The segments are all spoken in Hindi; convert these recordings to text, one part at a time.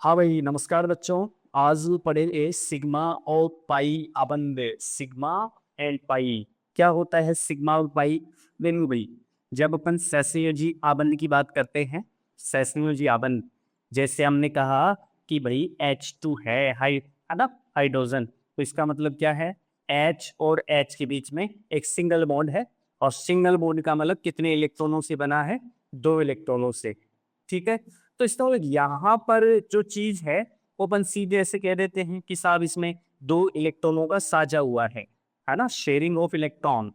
हाँ भाई, नमस्कार बच्चों। आज पढ़ेंगे सिग्मा और पाई आबंद। सिग्मा एंड पाई क्या होता है? सिग्मा और पाई देखो भाई, जब अपन सहसंयोजी आबंद की बात करते हैं, सहसंयोजी आबंद, जैसे हमने कहा कि भाई H2 है ना, हाइड्रोजन। तो इसका मतलब क्या है? H और H के बीच में एक सिंगल बॉन्ड है, और सिंगल बॉन्ड का मतलब कितने इलेक्ट्रॉनों से बना है? 2 इलेक्ट्रॉनों से। ठीक है। तो इसका मतलब यहाँ पर जो चीज है वो अपन सीधे ऐसे कह देते हैं कि साहब इसमें 2 इलेक्ट्रॉनों का साझा हुआ है ना, शेयरिंग ऑफ इलेक्ट्रॉन।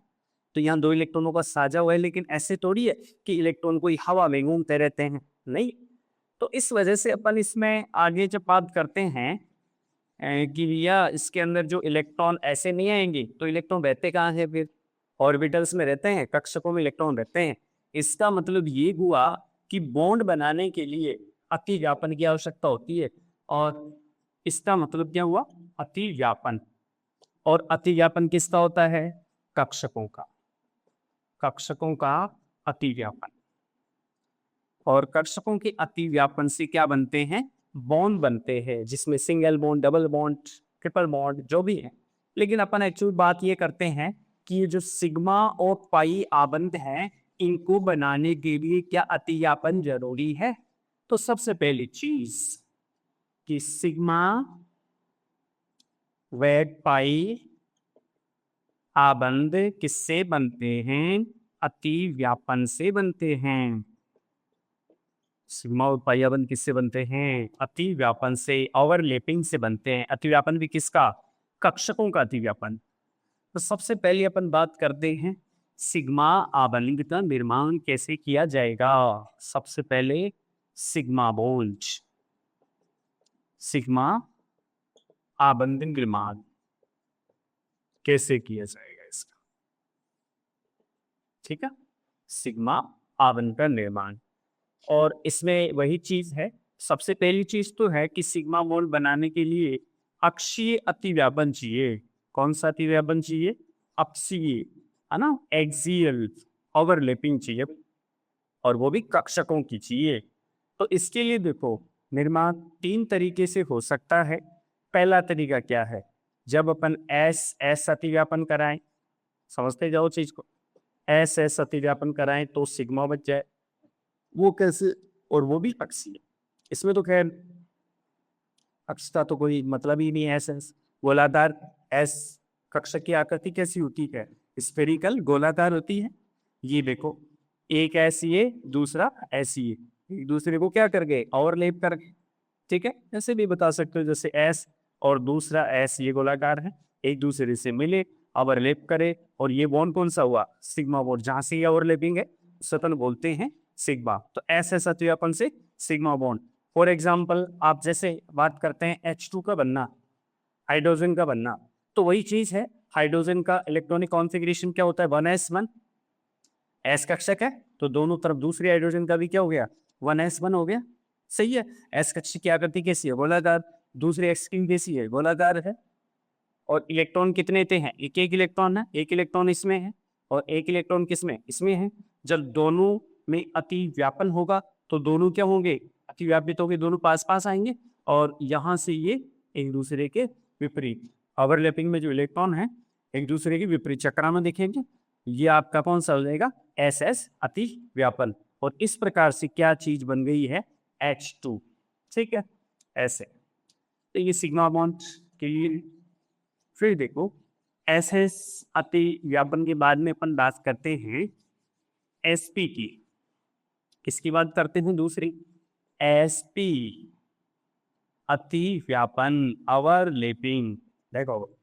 तो यहाँ 2 इलेक्ट्रॉनों का साझा हुआ है, लेकिन ऐसे थोड़ी है कि इलेक्ट्रॉन कोई हवा में घूमते रहते हैं, नहीं। तो इस वजह से अपन इसमें आगे जब बात करते हैं कि भैया इसके अंदर जो इलेक्ट्रॉन ऐसे नहीं आएंगे, तो इलेक्ट्रॉन रहते कहाँ है फिर? ऑर्बिटल्स में रहते हैं, कक्षकों में इलेक्ट्रॉन रहते हैं। इसका मतलब ये हुआ कि बॉन्ड बनाने के लिए अतिव्यापन की आवश्यकता होती है। और इसका मतलब क्या हुआ? अतिव्यापन। और अतिव्यापन किसका होता है? कक्षकों का। कक्षकों का अतिव्यापन। और कर्षकों के अतिव्यापन से क्या बनते हैं? बॉन्ड बनते हैं, जिसमें single bond, double bond, triple bond जो भी है। लेकिन अपन एक्चुअल बात ये करते हैं कि ये जो सिग्मा और पाई आबंध हैं, इनको बनाने के लिए क्या अतिव्यापन जरूरी है? तो सबसे पहली चीज कि सिग्मा व पाई आबंध किससे बनते हैं? अतिव्यापन से बनते हैं। सिग्मा और पाई आबंध किससे बनते हैं? अतिव्यापन से, ओवरलैपिंग से बनते हैं। अतिव्यापन भी किसका? कक्षकों का अतिव्यापन। तो सबसे पहले अपन बात करते हैं सिग्मा आबंध का निर्माण कैसे किया जाएगा। सबसे पहले सिग्मा बॉन्ड, सिग्मा आबंध निर्माण कैसे किया जाएगा इसका। ठीक है, सिग्मा आबंध का निर्माण। और इसमें वही चीज है, सबसे पहली चीज तो है कि सिग्मा बॉन्ड बनाने के लिए अक्षीय अतिव्यापन चाहिए। कौन सा अतिव्यापन चाहिए? अक्षीय, है ना, एक्सियल ओवरलैपिंग चाहिए, और वो भी कक्षकों की चाहिए। तो इसके लिए देखो, निर्माण 3 तरीके से हो सकता है। पहला तरीका क्या है? जब अपन एस एस अतिव्यापन कराएं, समझते जाओ चीज को, एस एस अतिव्यापन कराएं तो सिग्मा बच जाए। वो कैसे? और वो भी अक्षीय। इसमें तो खैर अक्ष का तो कोई मतलब ही नहीं है। एस गोलाकार, एस कक्षक की आकृति कैसी होती है? स्फेरिकल, गोलाकार होती है। ये देखो, एक ऐसी है, दूसरा ऐसी है, एक दूसरे को क्या कर गए? ओवरलैप कर गए। ठीक है, ऐसे भी बता सकते हो, जैसे एस और दूसरा एस, ये गोलाकार है, एक दूसरे से मिले, ओवरलैप करे, और ये बॉन्ड कौन सा हुआ? Sigma bond. जहां से ये ओवरलैपिंग है सतन बोलते हैं सिग्मा। तो एस एस अतिव्यापन से सिग्मा बॉन्ड। फॉर एग्जाम्पल, आप जैसे बात करते हैं H2 का बनना, हाइड्रोजन का बनना, तो वही चीज है। हाइड्रोजन का इलेक्ट्रॉनिक कॉन्फ़िगरेशन क्या होता है? 1s1। एस कक्षक है तो दोनों तरफ दूसरे हाइड्रोजन का भी क्या हो गया? 1s1 हो गया। सही है। एस कक्षक की आकृति कैसी है? गोलाकार। दूसरे एक्स की कैसी है? गोलाकार है। और इलेक्ट्रॉन कितने थे हैं? एक एक इलेक्ट्रॉन है, एक इलेक्ट्रॉन इसमें है और एक इलेक्ट्रॉन किसमें? इसमें है। जब दोनों में अति व्यापन होगा तो दोनों क्या होंगे? अति व्यापित होंगे, दोनों पास पास आएंगे, और यहां से ये एक दूसरे के विपरीत, ओवरलैपिंग में जो इलेक्ट्रॉन है एक दूसरे के विपरीत चक्रा में दिखेंगे। ये आपका कौन सा हो जाएगा? एस एस अति व्यापन। और इस प्रकार से क्या चीज बन गई है? H2। ठीक है, ऐसे। तो ये सिग्मा बॉन्ड के लिए। फिर देखो, एस एस अति व्यापन के बाद में अपन बात करते हैं sp की। किसकी बात करते हैं? दूसरी, sp अति व्यापन, ओवरलैपिंग। देखो,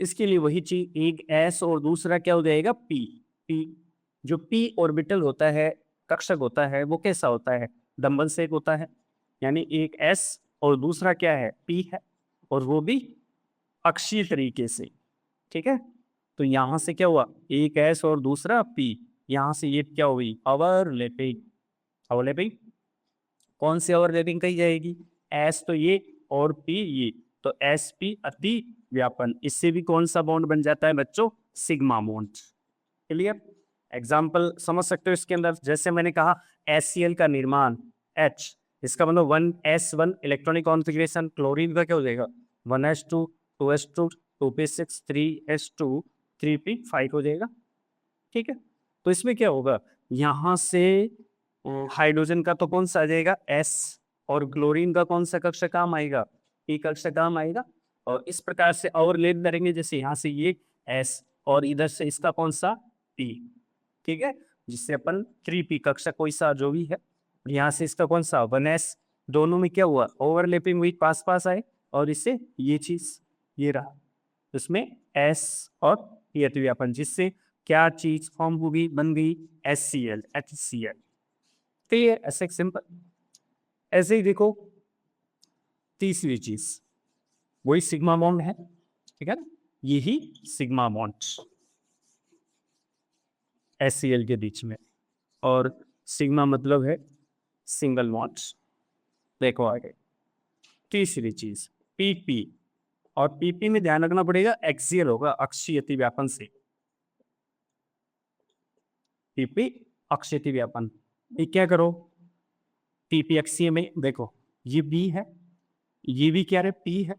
इसके लिए वही चीज, एक s और दूसरा क्या हो जाएगा? p। p, जो p ऑर्बिटल होता है, कक्षक होता है, वो कैसा होता है? डंबल शेप होता है। यानी एक s और दूसरा क्या है? p है, और वो भी अक्षीय तरीके से। ठीक है। तो यहां से क्या हुआ? एक एस और दूसरा पी। यहां से ये क्या हुई? ओवरलैपिंग। ओवरलैपिंग कौन सी ओवरलैपिंग कही जाएगी? एस तो ये, और पी ये। तो एस पी अति व्यापन। इससे भी कौन सा बॉन्ड बन जाता है बच्चों? Sigma bond. क्लियर? एग्जाम्पल समझ सकते हो इसके अंदर, जैसे मैंने कहा HCl का निर्माण, H इसका मतलब 1s1 इलेक्ट्रॉनिक कॉन्फ़िगरेशन क्लोरीन का क्या हो जाएगा, 1s2 2s2 2p6 3s2 3p5 हो जाएगा। ठीक है, तो इसमें क्या होगा, यहाँ से हाइड्रोजन का तो कौन सा आ जाएगा, s, और क्लोरीन का कौन सा कक्षा काम आएगा, p कक्षा काम आएगा। और इस प्रकार से ओवरलैप करेंगे, जैसे यहाँ से ये s और इधर से इसका कौन सा p, ठीक है, जिससे अपन 3p कक्षा कोई सा जो भी है, यहाँ से इसका कौन सा 1s, दोनों में क्या हुआ ओवरलैपिंग हुई, पास पास आए, और इससे ये चीज ये रहा, उसमें s और ये अतिव्यापन, जिससे क्या चीज फॉर्म होगी, बन गई HCl HCl। तो ये ऐसे सिंपल। ऐसे ही देखो तीसरी चीज वही सिग्मा बॉन्ड है, ठीक है ना, यही सिग्मा बॉन्ड HCl के बीच में, और सिग्मा मतलब है सिंगल बॉन्ड। देखो आगे तीसरी चीज PP, और PP में ध्यान रखना पड़ेगा एक्सियल होगा, अक्षीय अतिव्यापन से, PP अक्षीय अतिव्यापन। ये क्या करो, PP अक्षीय में देखो ये B है, ये भी क्या है P है,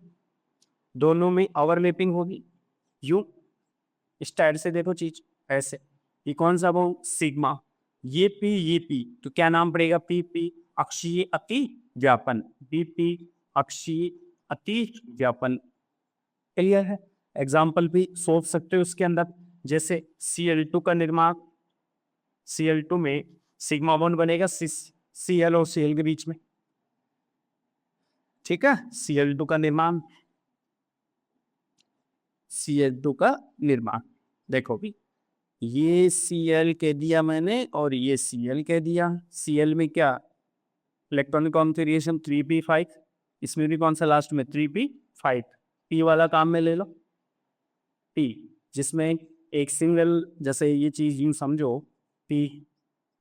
दोनों में ओवरलैपिंग होगी, यूं इस टाइप से देखो चीज ऐसे, ये कौन सा वो सिग्मा, ये P, तो क्या नाम पड़ेगा PP अक्षीय अति व्यापन, PP अक्षीय अति व्यापन। क्लियर है, एग्जाम्पल भी सोच सकते हो उसके अंदर, जैसे Cl2 का निर्माण, Cl2 में सिग्मा बॉन्ड बनेगा Cl और Cl के बीच में, ठीक है, Cl2 का निर्माण, Cl2 का निर्माण देखो भी, ये Cl कह दिया मैंने और ये Cl कह दिया। Cl में क्या इलेक्ट्रॉनिक कॉन्फ़िगरेशन 3p5, इसमें भी कौन सा लास्ट में 3p5, p वाला काम में ले लो p, जिसमें एक सिंगल, जैसे ये चीज यूं समझो p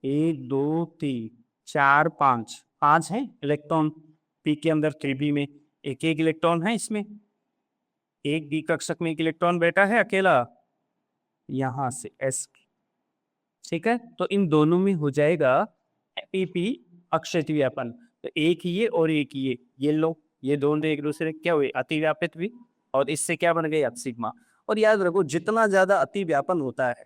1 2 3 4 5 है इलेक्ट्रॉन p के अंदर, 3p में एक एक इलेक्ट्रॉन है, इसमें एक d कक्षक में एक इलेक्ट्रॉन बैठा है अकेला, यहां से s, ठीक है, तो इन दोनों में हो जाएगा PP अक्षय अतिव्यापन। तो एक ये और एक ये लो, ये दोनों एक दूसरे क्या हुए अतिव्यापित भी, और इससे क्या बन गई सिग्मा। और याद रखो जितना ज्यादा अतिव्यापन होता है,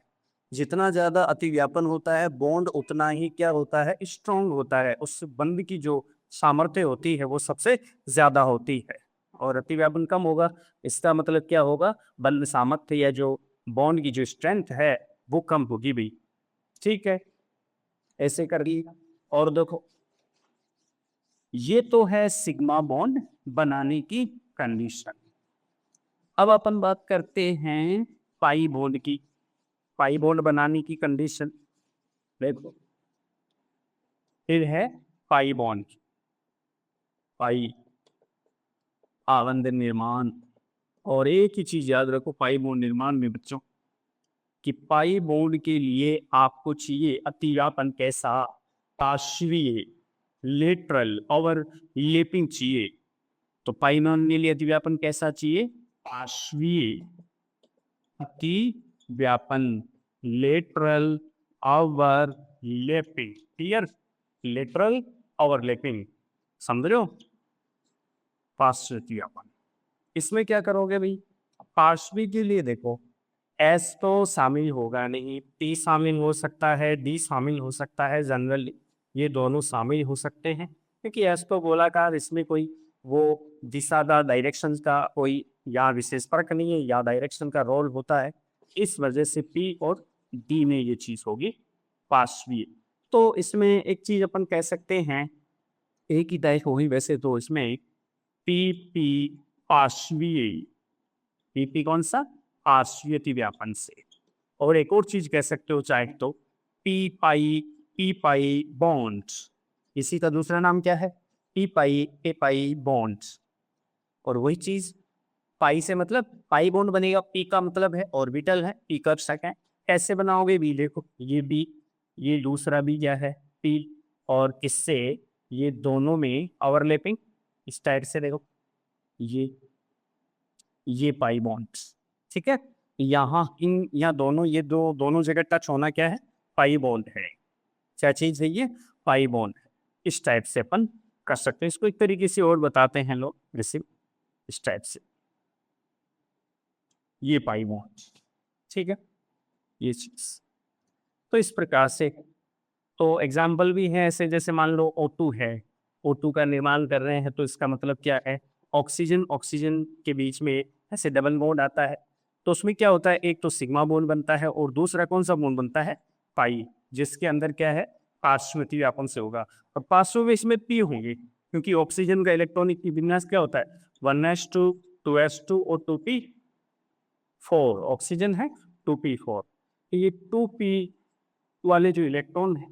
जितना ज्यादा अतिव्यापन होता है बॉन्ड उतना ही क्या होता है, स्ट्रॉन्ग होता है, उस बंध की जो सामर्थ्य होती है वो सबसे ज्यादा होती है, और अतिव्यापन कम होगा, इसका मतलब क्या होगा, बंध सामर्थ्य या जो बॉन्ड की जो स्ट्रेंथ है वो कम होगी भी। ठीक है, ऐसे कर लिएगा। और देखो ये तो है सिग्मा बॉन्ड बनाने की कंडीशन। अब अपन बात करते हैं पाई बॉन्ड की, पाई बॉन्ड बनाने की कंडीशन। देखो फिर है पाई बॉन्ड, पाई आबंध निर्माण, और एक ही चीज याद रखो पाई बॉन्ड निर्माण में बच्चों, कि पाई बॉन्ड के लिए आपको चाहिए अतिव्यापन कैसा, पार्श्वीय लेटरल और लेपिंग चाहिए। तो पाई बॉन्ड के लिए अतिव्यापन कैसा चाहिए, पार्श्वीय अतिव्यापन, lateral overlapping, clear, lateral overlapping, समझो, पार्श्वीय अतिव्यापन। इसमें क्या करोगे भाई, पार्श्वी के लिए देखो S तो शामिल होगा नहीं, P शामिल हो सकता है, D शामिल हो सकता है, जनरली ये दोनों शामिल हो सकते हैं, क्योंकि S तो गोलाकार, इसमें कोई वो दिशादार डायरेक्शन का कोई या विशेष फर्क नहीं है, या डायरेक्शन का रोल होता है, इस वजह से P और D में ये चीज होगी पार्श्वीय। तो इसमें एक चीज अपन कह सकते हैं, एक ही टाइप होगी वैसे तो, इसमें PP पार्श्वीय, PP कौन सा, पार्श्वीय अतिव्यापन से। और एक और चीज कह सकते हो चाहे तो पी पाई बॉन्ड, इसी का दूसरा नाम क्या है, पी पाई बॉन्ड। और वही चीज पाई से मतलब पाई बॉन्ड बनेगा, पी का मतलब है ऑर्बिटल है, पी कक्षक है, कैसे बनाओगे भी देखो, ये बी, ये दूसरा भी क्या है पी, और इससे ये दोनों में ओवरलैपिंग इस टाइप से देखो, ये पाई बॉन्ड, ठीक है, यहाँ इन यहाँ दोनों ये दोनों जगह टच होना क्या है, पाई बॉन्ड है, क्या चीज है ये, पाई बॉन्ड है। इस टाइप से अपन कर सकते हैं। इसको एक तरीके से और बताते हैं लोग, जैसे इस टाइप से, ये पाई बॉन्ड, ठीक है, ये चीज। तो इस प्रकार से, तो एग्जाम्पल भी है ऐसे, जैसे मान लो O2 है, O2 का निर्माण कर रहे हैं, तो इसका मतलब क्या है, ऑक्सीजन ऑक्सीजन के बीच में ऐसे डबल बॉन्ड आता है, तो उसमें क्या होता है, एक तो सिग्मा बॉन्ड बनता है और दूसरा कौन सा बॉन्ड बनता है, पाई, जिसके अंदर क्या है, पार्श्व व्यापन से होगा, और पार्श्व में इसमें पी होंगे, क्योंकि ऑक्सीजन का इलेक्ट्रॉनिक विन्यास क्या होता है, 1s2 2s2 और 2p4, ऑक्सीजन है 2p4, तो ये 2p वाले जो इलेक्ट्रॉन है,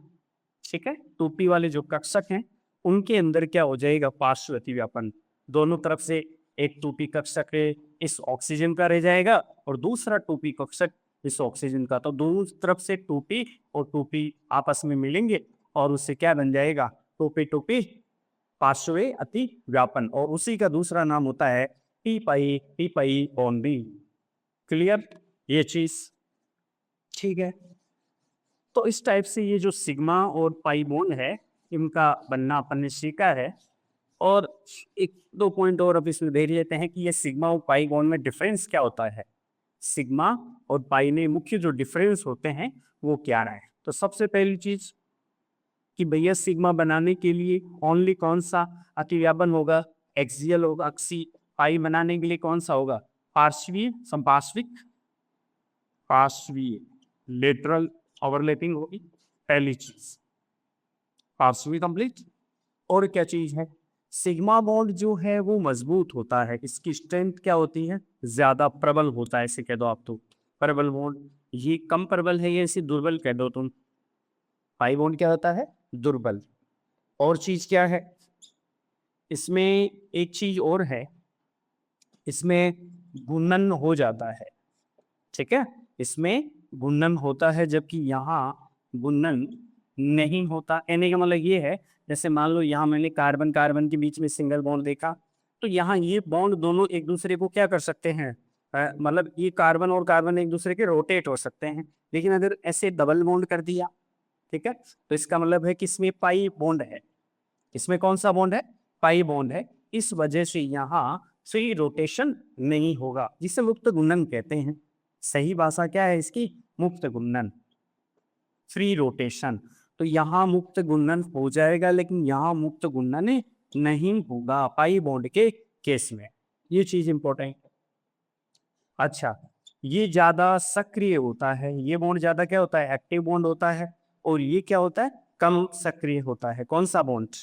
ठीक है, 2p वाले जो कक्षक हैं, उनके अंदर क्या हो जाएगा, पार्श्व अतिव्यापन, दोनों तरफ से एक 2p कक्षक इस ऑक्सीजन का रह जाएगा और दूसरा 2p कक्षक इस ऑक्सीजन का, तो दोनों तरफ से 2p और 2p आपस में मिलेंगे और उससे क्या बन जाएगा, 2p पार्श्व अति व्यापन, और उसी का दूसरा नाम होता है P pi bond B. Clear ये चीज, ठीक है। तो इस टाइप से ये जो सिग्मा और पाई बॉन्ड है, इनका बनना अपन ने सीखा है। और एक दो पॉइंट और अब इसमें देख लेते हैं कि ये सिग्मा और पाई बॉन्ड में डिफरेंस क्या होता है, सिग्मा और पाई में मुख्य जो डिफरेंस होते हैं वो क्या रहे। तो सबसे पहली चीज कि भैया सिग्मा बनाने के लिए ओनली कौन सा अतिव्यापन होगा, एक्सियल होगा, अक्षी। पाई बनाने के लिए कौन सा होगा, पार्श्वीय, संपार्श्विक, पार्श्वीय, लेटरल ओवरलैपिंग होगी पहली चीज, पार्श्वीय कंप्लीट। और क्या चीज है, सिग्मा बॉन्ड जो है वो मजबूत होता है, इसकी स्ट्रेंथ क्या होती है, ज्यादा प्रबल होता है, ऐसे कह दो आप, तो प्रबल बॉन्ड। ये कम प्रबल है, ये इसे दुर्बल कह दो तुम। पाई बॉन्ड क्या होता है, दुर्बल। और चीज क्या है, इसमें एक चीज और है, इसमें गुणन हो जाता है, ठीक है, इसमें गुणन होता है, जबकि यहाँ गुणन नहीं होता। कहने का मतलब ये है, जैसे मान लो यहाँ मैंने कार्बन कार्बन के बीच में सिंगल बॉन्ड देखा, तो यहाँ ये बॉन्ड दोनों एक दूसरे को क्या कर सकते हैं, मतलब ये कार्बन और कार्बन एक दूसरे के रोटेट हो सकते हैं, लेकिन अगर ऐसे डबल बॉन्ड कर दिया, ठीक है, तो इसका मतलब है कि इसमें पाई बॉन्ड है, इसमें कौन सा बॉन्ड है, पाई बॉन्ड है, इस वजह से यहाँ फ्री रोटेशन नहीं होगा, जिसे मुक्त गुणन कहते हैं। सही भाषा क्या है इसकी, मुक्त गुणन, फ्री रोटेशन। तो यहाँ मुक्त गुणन हो जाएगा, लेकिन यहाँ मुक्त गुणन नहीं होगा पाई बॉन्ड के केस में, ये चीज इंपॉर्टेंट। अच्छा, ये ज्यादा सक्रिय होता है, ये बॉन्ड ज्यादा क्या होता है, एक्टिव बॉन्ड होता है, और ये क्या होता है, कम सक्रिय होता है। कौन सा बॉन्ड,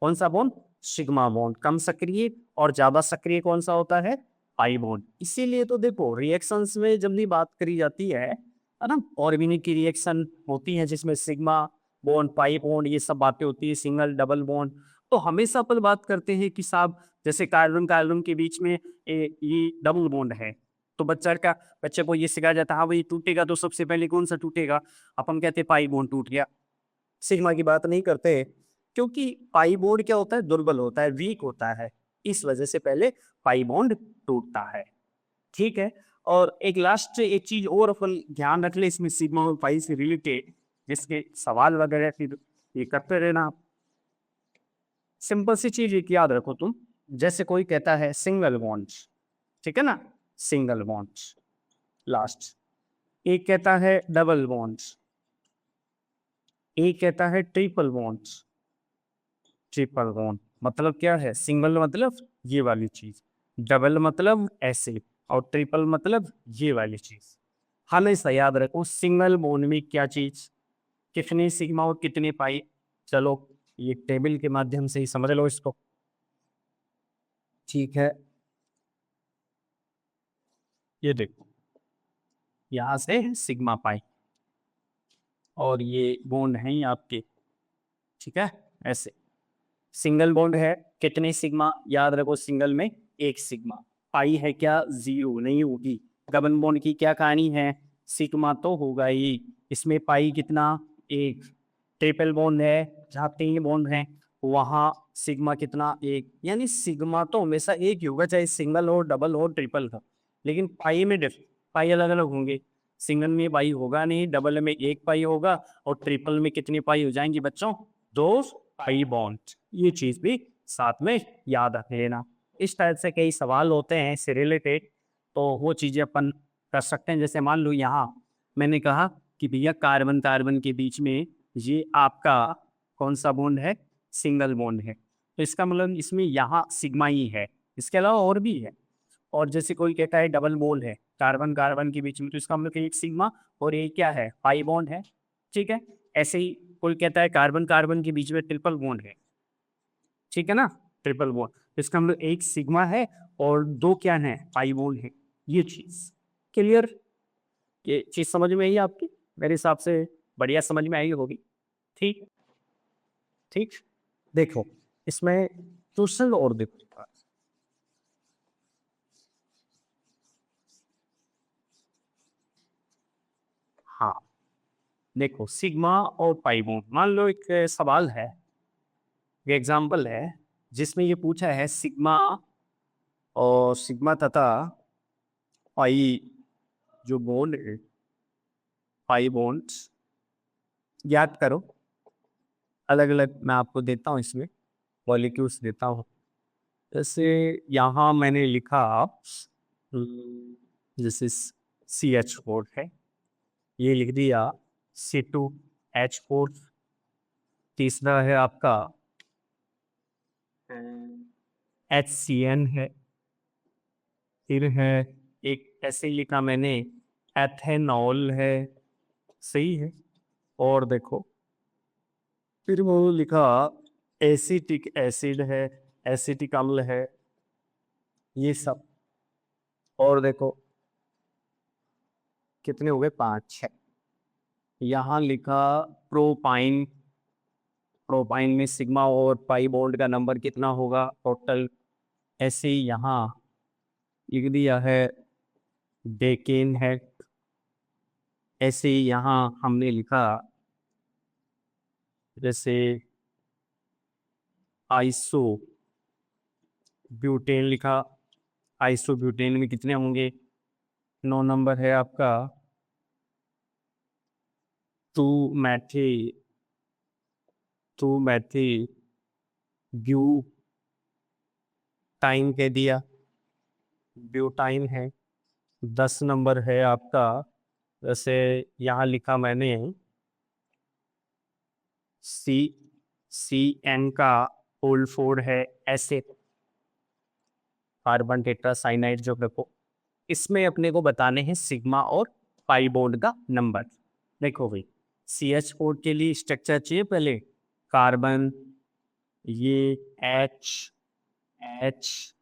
कौन सा बॉन्ड, सिग्मा बॉन्ड कम सक्रिय, और ज्यादा सक्रिय कौन सा होता है, पाई बॉन्ड। इसीलिए तो देखो रिएक्शंस में जब भी बात करी जाती है ना, ऑर्गेनिक की रिएक्शन होती है जिसमें सिग्मा बॉन्ड, पाई बॉन्ड, ये सब बातें होती है, सिंगल डबल बॉन्ड, तो हमेशा अपन बात करते हैं कि साहब जैसे कार्बन कार्बन के बीच में ये डबल बॉन्ड है, तो बच्चे को ये सिखाया जाता है, हाँ भाई टूटेगा तो सबसे पहले कौन सा टूटेगा, अपन कहते हैं पाई बॉन्ड टूट गया, सिग्मा की बात नहीं करते, क्योंकि पाई बॉन्ड क्या होता है, दुर्बल होता है, वीक होता है, इस वजह से पहले पाई बॉन्ड टूटता है, ठीक है। और एक लास्ट एक चीज और अपन ध्यान रख ले इसमें, सिग्मा और पाई से रिलेटेड, जिसके सवाल वगैरह फिर ये करते रहना आप। सिंपल सी चीज एक याद रखो तुम, जैसे कोई कहता है सिंगल बॉन्ड, ठीक है ना, सिंगल बॉन्ड लास्ट, एक कहता है डबल बॉन्ड, एक कहता है ट्रिपल बॉन्ड, ट्रिपल बॉन्ड मतलब क्या है, सिंगल मतलब ये वाली चीज, डबल मतलब ऐसे, और ट्रिपल मतलब ये वाली चीज। हमेशा याद रखो सिंगल बॉन्ड में क्या चीज, कितने सिग्मा और कितने पाई। चलो ये टेबल के माध्यम से ही समझ लो इसको, ठीक है। ये देखो यहां से सिग्मा पाई, और ये बॉन्ड है आपके, ठीक है, ऐसे सिंगल बॉन्ड है, कितने सिग्मा, याद रखो सिंगल में एक सिग्मा, पाई है क्या, जीरो नहीं होगी। डबल बॉन्ड की क्या कहानी है, सिग्मा तो होगा ही, इसमें पाई कितना, एक। ट्रिपल बॉन्ड है जहाँ 3 बॉन्ड हैं, वहाँ सिग्मा कितना, एक, यानी सिग्मा तो हमेशा एक ही होगा, चाहे सिंगल हो डबल हो ट्रिपल हो, लेकिन पाई में पाई अलग अलग होंगे, सिंगल में पाई होगा नहीं, डबल में एक पाई होगा, और ट्रिपल में कितनी पाई हो जाएंगी बच्चों, 2 पाई बॉन्ड, ये चीज भी साथ में याद रख लेना। इस टाइप से कई सवाल होते हैं इससे रिलेटेड, तो वो चीजें अपन कर सकते हैं। जैसे मान लो यहाँ मैंने कहा कि भैया कार्बन कार्बन के बीच में ये आपका कौन सा बॉन्ड है, सिंगल बॉन्ड है, तो इसका मतलब इसमें यहाँ सिग्मा ही है, इसके अलावा और भी है। और जैसे कोई कहता है डबल बॉन्ड है कार्बन कार्बन के बीच में, तो इसका मतलब एक सिग्मा और एक क्या है, पाई बॉन्ड है। ठीक है, ऐसे ही कोई कहता है कार्बन कार्बन के बीच में ट्रिपल बॉन्ड है, ठीक है ना, ट्रिपल बॉन्ड, तो इसका मतलब एक सिग्मा है और दो क्या है, पाई बॉन्ड है। ये चीज क्लियर, ये चीज समझ में आई आपकी? मेरे हिसाब से बढ़िया समझ में आई होगी। ठीक, ठीक। देखो इसमें क्वेश्चन और देखो। हाँ, देखो सिग्मा और पाई बॉन्ड, मान लो एक सवाल है, एग्जाम्पल है, जिसमें ये पूछा है सिग्मा और सिग्मा तथा पाई जो बॉन्ड है, पाई बॉन्ड याद करो। अलग अलग मैं आपको देता हूँ, इसमें मॉलिक्यूल्स देता हूँ। जैसे यहाँ मैंने लिखा जैसे CH4 है, ये लिख दिया C2H4। तीसरा है आपका HCN है, फिर है एक ऐसे ही लिखा मैंने एथेनॉल है, सही है। और देखो फिर वो लिखा एसिटिक एसिड है, एसिटिक अम्ल है, ये सब। और देखो कितने हो गए, 5 6। यहाँ लिखा प्रोपाइन, प्रोपाइन में सिग्मा और पाई बॉन्ड का नंबर कितना होगा टोटल। ऐसे ही यहाँ लिख दिया है डेकेन है। ऐसे ही यहाँ हमने लिखा जैसे आइसो ब्यूटेन लिखा, आइसो ब्यूटेन में कितने होंगे, 9 नंबर है आपका 2 मैथी, 2 मैथी ब्यू टाइम कह दिया, ब्यूटाइन है। 10 नंबर है आपका, जैसे यहाँ लिखा मैंने CN का होल 4 है, ऐसे कार्बन टेट्रासाइनाइड जो देखो, इसमें अपने को बताने हैं सिग्मा और पाई बॉन्ड का नंबर। देखो भाई CH4 के लिए स्ट्रक्चर चाहिए पहले, कार्बन, ये H H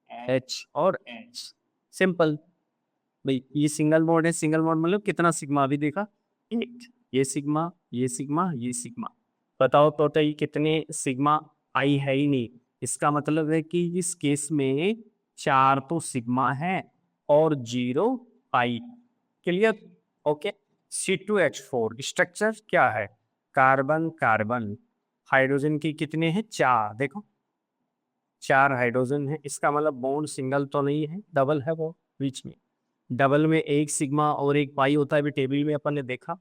H और H, सिंपल भाई। ये सिंगल बॉन्ड है, सिंगल बॉन्ड मतलब कितना सिग्मा भी देखा, एक, ये सिग्मा ये सिग्मा ये सिग्मा। बताओ टोटल कितने सिग्मा, आई है ही नहीं, इसका मतलब है कि इस केस में 4 तो सिग्मा है और 0 पाई। Clear, okay. C2H4 स्ट्रक्चर क्या है, कार्बन कार्बन, हाइड्रोजन की कितने हैं, 4, देखो 4 हाइड्रोजन है, इसका मतलब बॉन्ड सिंगल तो नहीं है, डबल है वो बीच में। डबल में एक सिग्मा और एक पाई होता है, भी टेबल में अपन ने देखा।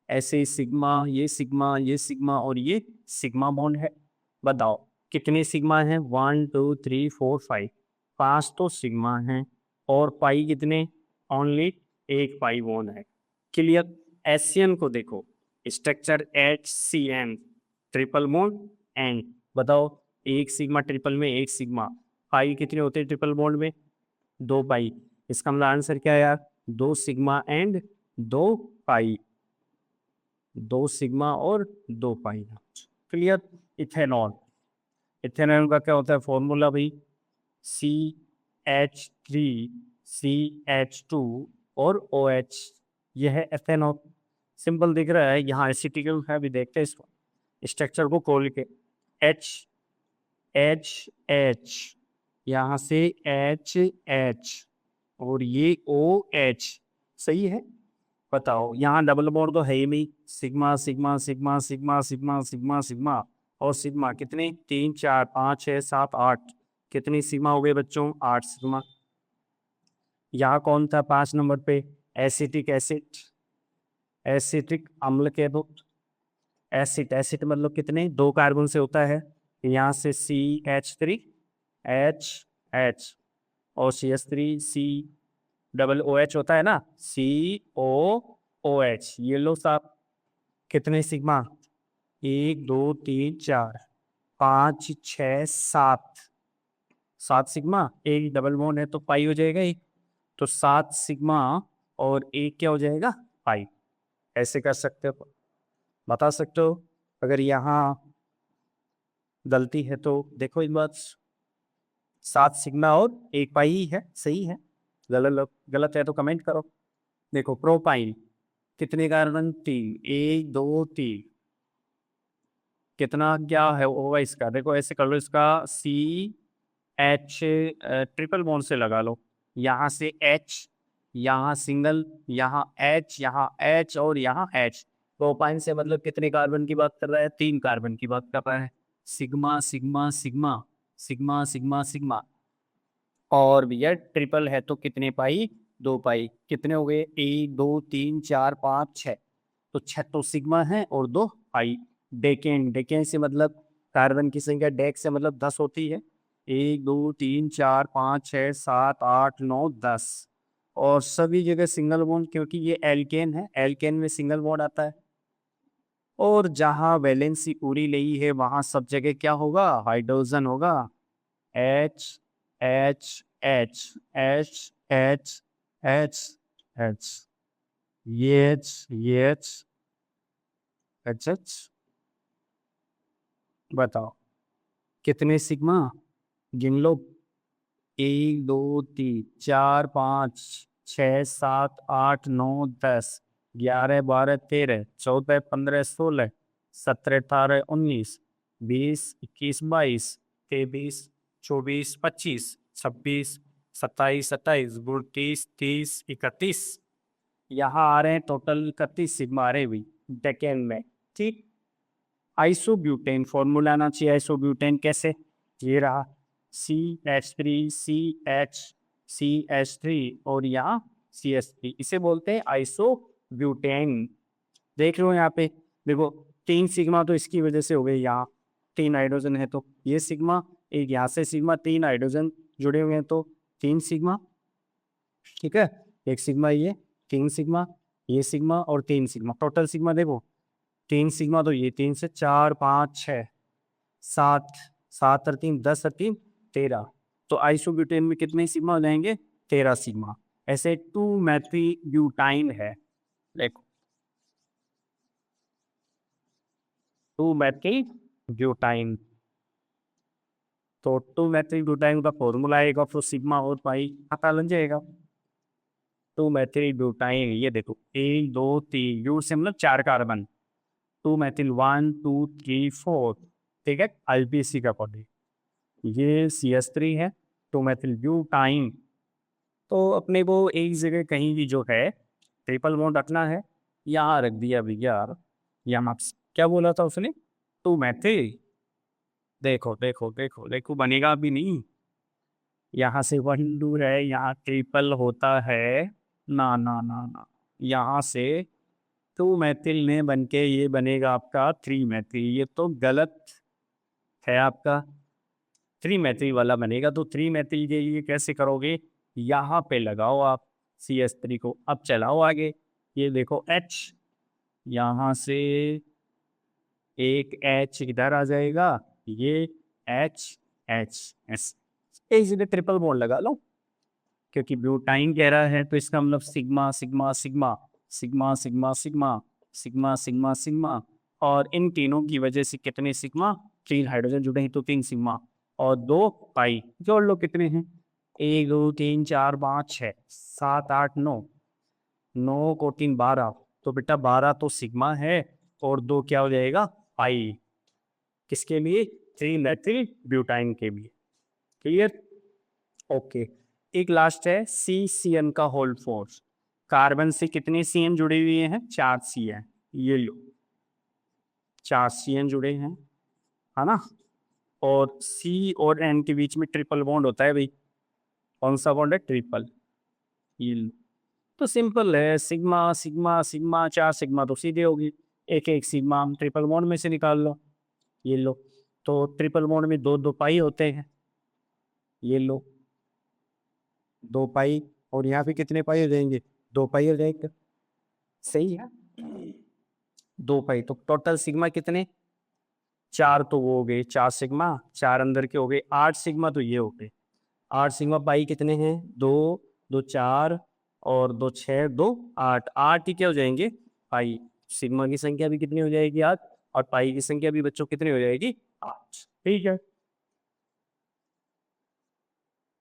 ऐसे ही सिग्मा ये सिग्मा ये सिग्मा और ये सिग्मा बॉन्ड है। बताओ कितने सिग्मा हैं, 1 2 3 4 5, 5 तो सिग्मा हैं और पाई कितने, ओनली एक पाई बॉन्ड है। क्लियर। एशियन को देखो, structure HCN, triple bond and, बताओ एक सिग्मा ट्रिपल में एक सिग्मा, पाई कितने होते हैं ट्रिपल बॉन्ड में, 2 पाई। इसका मतलब आंसर क्या है यार, 2 सिग्मा एंड 2 पाई, 2 सिग्मा और 2 पाई। क्लियर। इथेनॉल, इथेनॉल का क्या होता है फॉर्मूला भाई, CH3CH2 और OH, यह है एथेनॉल। सिंपल दिख रहा है, यहाँ एसिटिकल है, अभी देखते हैं इसको, स्ट्रक्चर को खोल के, H यहाँ से H और ये OH, सही है। बताओ यहाँ डबल बॉन्ड तो है ही नहीं, sigma sigma sigma sigma sigma sigma sigma और सिग्मा कितने, 3 4 5 6 7 8, कितनी सिग्मा हो गए बच्चों, 8 सिग्मा। यहाँ कौन था 5 नंबर पे, एसिटिक एसिड, एसिटिक अम्ल कह दो, एसिड, एसिड मतलब कितने, 2 कार्बन से होता है। यहाँ से CH3 H H और CH3 C डबल OH होता है ना, COOH। ये लो साहब, कितने सिग्मा, 1 2 3 4 5 6 7, 7 सिग्मा। एक डबल बॉन्ड है तो पाई हो जाएगा एक, तो 7 सिग्मा और एक क्या हो जाएगा, पाई। ऐसे कर सकते हो, बता सकते हो। अगर यहाँ गलती है तो देखो इस बात, 7 सिग्मा और एक पाई ही है, सही है। गलत गलत है तो कमेंट करो। देखो प्रोपाइन, कितने कार्बन, 3, 1 2 3, कितना क्या है होगा इसका, देखो ऐसे कर लो, इसका CH ट्रिपल बॉन्ड से लगा लो, यहाँ से H, यहाँ सिंगल, यहाँ H, यहाँ H और यहाँ H। प्रोपाइन से मतलब कितने कार्बन की बात कर रहा है, 3 कार्बन की बात कर रहा है। Sigma sigma sigma, sigma sigma sigma. और भैया ट्रिपल है तो कितने पाई, 2 पाई। कितने हो गए, 1 2 3 4 5 6, तो 6 तो सिग्मा है और 2 पाई। डेकेन, डेकेन से मतलब कार्बन की संख्या, डेक से मतलब 10 होती है। 1 2 3 4 5 6 7 8 9 10, और सभी जगह सिंगल बॉन्ड, क्योंकि ये एल्केन है, एल्केन में सिंगल बॉन्ड आता है। और जहाँ वैलेंसी पूरी नहीं है वहां सब जगह क्या होगा, हाइड्रोजन होगा। H H H H H H H, ये H, ये H, H H। बताओ कितने सिग्मा, गिन लो, 1 2 3 4 5 6 7 8 9 10 11 12 13 14 15 16 17 18 19 20 21 22 23 24 25 26 27 28 29 30 31। यहाँ आ रहे हैं टोटल 31 सिग्मा आ रहे भी डेकेन में। ठीक, आइसोब्यूटेन फॉर्मूला आना चाहिए। आइसोब्यूटेन कैसे, ये रहा, CH3 और यहाँ CH3, इसे बोलते हैं आइसोब्यूटेन। देख लो यहाँ पे, देखो 3 सिग्मा तो इसकी वजह से हो गए, यहाँ 3 हाइड्रोजन है तो ये सिग्मा, एक यहाँ से सिग्मा, 3 हाइड्रोजन जुड़े हुए हैं तो 3 सिग्मा। ठीक है, एक सिग्मा ये, 3 सिग्मा, ये सिग्मा और 3 सिग्मा, टोटल सिग्मा देखो 3 सिग्मा, तो ये 3 से 4 5 6 7, 7 और 3 10 और 3 13, तो आइसोब्यूटेन में कितने सिग्मा हो जाएंगे, 13 सिग्मा। ऐसे 2 मैथी ब्यूटाइन है, देखो 2 मैथी ब्यूटाइन। तो 2 मैथी ब्यूटाइन का फॉर्मूला आएगा, फिर सिग्मा और पाई पता लग जाएगा। 2 मैथिल ब्यूटाइन, ये देखो 1 2 3, यू से मतलब 4 कार्बन, 2 मैथिल 1 2 3 4, ठीक है, IPC का पॉडी। ये CH3 है, 2 मैथिल ब्यूटाइन। तो अपने को एक जगह कहीं भी जो है ट्रिपल बॉन्ड रखना है, यहाँ रख दिया भैया यार। यहाँ क्या बोला था उसने, 2 मैथिल, देखो देखो देखो देखो, बनेगा भी नहीं। यहाँ से 1 दूर है, यहाँ ट्रिपल होता है, ना ना ना ना, यहाँ से 2 मैथिल ने बन के ये बनेगा आपका 3 मैथिल, ये तो गलत है आपका। 3 मैथिल वाला बनेगा, तो 3 मैथिल के लिए कैसे करोगे, यहाँ पे लगाओ आप CH3 को, अब चलाओ आगे। ये देखो H, यहाँ से एक H इधर आ जाएगा, ये H H S, इसीलिए ट्रिपल बॉन्ड लगा लो, क्योंकि ब्यूटाइन कह रहा है तो इसका मतलब sigma sigma sigma, sigma sigma sigma, sigma sigma sigma. और इन तीनों की वजह से कितने सिग्मा, 3 हाइड्रोजन जुड़े हैं तो 3 सिग्मा और 2 पाई। जोड़ लो कितने हैं, 1 2 3 4 5 6 7 8 9, 9 को 3 12, तो बेटा 12 तो सिग्मा है और 2 क्या हो जाएगा, पाई। किसके लिए, 3 मैथिल ब्यूटाइन के लिए। Clear, okay. एक लास्ट है CCN का होल फोर्स, कार्बन से कितने CN जुड़े हुए हैं, 4 CN, ये लो 4 CN जुड़े हैं, है ना। और C और N के बीच में ट्रिपल बॉन्ड होता है भाई, कौन सा बॉन्ड है, ट्रिपल, ये लो। तो सिंपल है, सिग्मा सिग्मा सिग्मा, 4 सिग्मा तो सीधे होगी, एक एक सिग्मा हम ट्रिपल मोड में से निकाल लो। ये लो, तो ट्रिपल मोड में दो दो पाई होते हैं। ये लो 2 पाई, और यहाँ पे कितने पाई हो जाएंगे? 2 पाई हो जाएगा। सही है, 2 पाई। तो टोटल सिग्मा कितने? 4 तो वो हो गए, 4 सिग्मा, 4 अंदर के हो गए, 8 सिग्मा तो ये हो गए। 8 सिग्मा पाई कितने हैं? 2, 2 4 और 2 6, 2 8, 8 ही क्या हो जाएंगे? पाई। सिग्मा की संख्या भी कितनी हो जाएगी? 8, और पाई की संख्या भी बच्चों कितनी हो जाएगी? 8। ठीक है।